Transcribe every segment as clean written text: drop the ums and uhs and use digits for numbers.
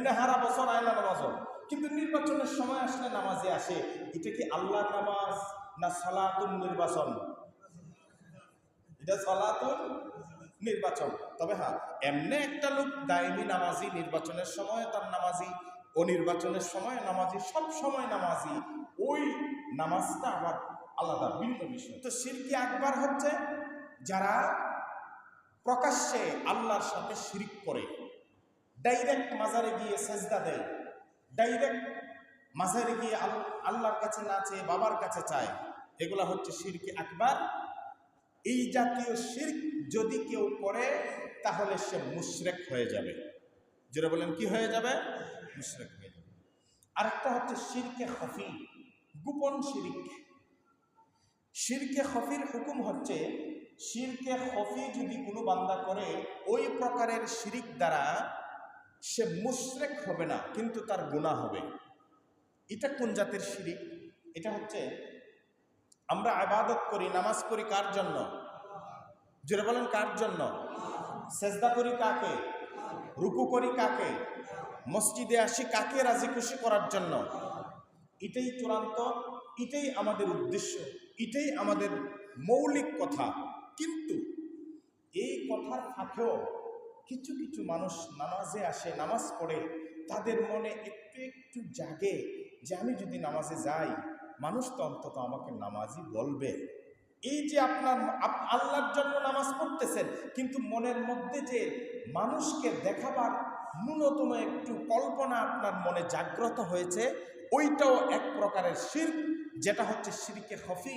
এমনি হারা বছর আয়না নামাজ, কিন্তু নির্বাচনের সময় আসলে নামাজে আসে। এটা কি আল্লাহর নামাজ না সালাতুন নির্বাচন? এটা সালাতুন নির্বাচন। তবে হ্যাঁ, এমনি একটা লোক দায়মি নামাজি, নির্বাচনের সময় তার নামাজি, ও নির্বাচনের সময় নামাজি, সব সময় নামাজি, ওই নামাজটা আবার আলাদা ভিন্ন বিষয়। তো শিরকি আকবার হচ্ছে যারা প্রকাশ্যে আল্লাহর সাথে শিরিক করে, ডাইরেক্ট মাজারে গিয়ে সেজদা দেয়, ডাইরেক্ট মাজারে গিয়ে আল্লাহর কাছে না চেয়ে বাবার কাছে চায়, এগুলা হচ্ছে শিরকি আকবার। এই জাতীয় শিরক যদি কেউ করে তাহলে সে মুশরিক হয়ে যাবে। যেটা বলেন কি হয়ে যাবে? মুশরিক হয়ে যাবে। আরেকটা হচ্ছে শিরকে খফি, গোপন শিরিক। শিরকে খফির হুকুম হচ্ছে, শিরকে খফি যদি কোনো বান্দা করে, ওই প্রকারের শিরিক দ্বারা সে মুশরিক হবে না, কিন্তু তার গুনাহ হবে। এটা কোন জাতের শিরিক? এটা হচ্ছে আমরা ইবাদত করি, নামাজ পড়ি কার জন্য? যেটা বলেন কার জন্য? সেজদা করি কাকে? রুকু করি কাকে? মসজিদে আসি কাকে রাজি খুশি করার জন্য? এটাই চূড়ান্ত, এটাই আমাদের উদ্দেশ্য, এটাই আমাদের মৌলিক কথা। কিন্তু এই কথার ফাঁকেও কিছু কিছু মানুষ নামাজে আসে, নামাজ পড়ে, তাদের মনে একটু একটু জাগে যে আমি যদি নামাজে যাই, মানুষ তো অন্তত আমাকে নামাজি বলবে। এই যে আপনার আল্লাহর জন্য নামাজ পড়তেছেন, কিন্তু মনের মধ্যে যে মানুষকে দেখাবার ন্যূনতম একটু কল্পনা আপনার মনে জাগ্রত হয়েছে, ওইটাও এক প্রকারের শিরক, যেটা হচ্ছে শিরকে খফি,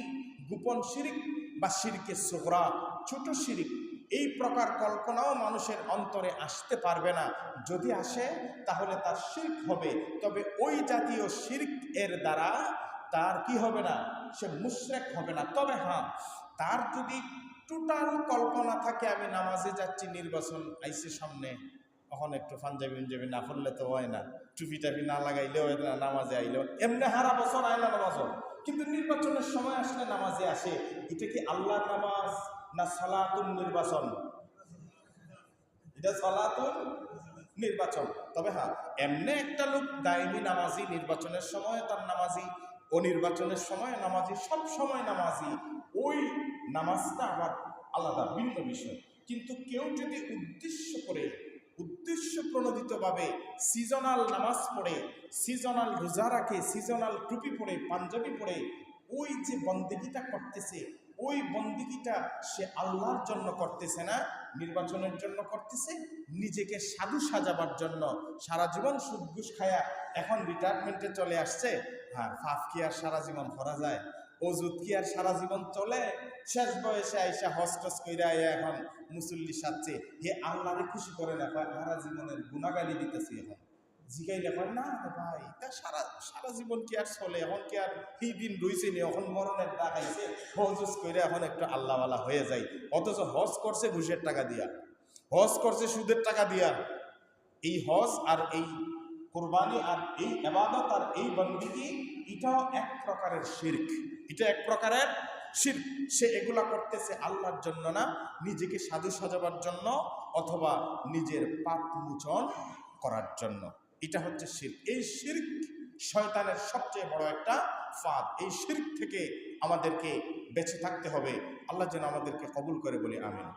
গোপন শিরিক, বা শিরকে সুগরা, ছোট শিরিক। এই প্রকার কল্পনাও মানুষের অন্তরে আসতে পারবে না। যদি আসে তাহলে তার শিরক হবে, তবে ওই জাতীয় শিরক এর দ্বারা তার কি হবে না? সে মুশরিক হবে না। তবে হ্যাঁ, তার যদি টোটাল কল্পনা থাকে আমি নামাজে যাচ্ছি, নির্বাচন আইসে সামনে, তখন একটু পাঞ্জাবি না পড়লে তো হয় না, টুপি টাপি না লাগাইলেও হয় না, নামাজে আইলেও এমনি হারা বছর আয় না নামাজ, কিন্তু নির্বাচনের সময় আসলে নামাজে আসে। এটা কি আল্লাহর নামাজ না সালাতুন নির্বাচন? এটা সালাতুন নির্বাচন। তবে হ্যাঁ, এমনি একটা লোক দায়মি নামাজি, নির্বাচনের সময় তার নামাজি, ও নির্বাচনের সময় নামাজি, সব সময় নামাজি, ওই নামাজটা আবার আলাদা ভিন্ন বিষয়। কিন্তু কেউ যদি উদ্দেশ্য করে, উদ্দেশ্য প্রণোদিতভাবে সিজনাল নামাজ পড়ে, সিজনাল রোজা রাখে, সিজনাল টুপি পরে, পাঞ্জাবি পরে, ওই যে বন্দেগিটা করতেছে, ওই বন্দেগিটা সে আল্লাহর জন্য করতেছে না, নির্বাচনের জন্য করতেছে, নিজেকে সাধু সাজাবার জন্য। সারা জীবন সুদ ঘুষ খায়া এখন রিটায়ারমেন্টে চলে আসছে। হ্যাঁ, ফাফ কি আর সারা জীবন করা যায়? অজুত কি আর সারা জীবন চলে? শেষ বয়সে আইসা হজ টস কইরা এখন মুসল্লি সাজছে, হে আল্লাহরে খুশি করে না, সারা জীবনের গুণাগালি দিতেছি। এখন জিগাইলে হয় না ভাই, তা সারা সারা জীবন কি আর চলে? এখন কি আর এই দিন রইছে নি? এখন মরণের ডাক আইছে, হজ করে এখন একটু আল্লাহওয়ালা হয়ে যায়। অথচ হজ করছে ঘুষের টাকা দিয়া, হজ করছে সুদের টাকা দিয়া। এই হজ আর এই কুরবানি আর এই ইবাদত আর এই বন্দেগী, এটাও এক প্রকারের শিরক, এটা এক প্রকারের শিরক। সে এগুলা করতেছে আল্লাহর জন্য না, নিজেকে সাধু সাজাবার জন্য, অথবা নিজের পাপ মোচন করার জন্য। এটা হচ্ছে শিরক। এই শিরক শয়তানের সবচেয়ে বড় একটা ফাঁদ। এই শিরক থেকে আমাদেরকে বেঁচে থাকতে হবে। আল্লাহ যেন আমাদেরকে কবুল করে বলি আমিন।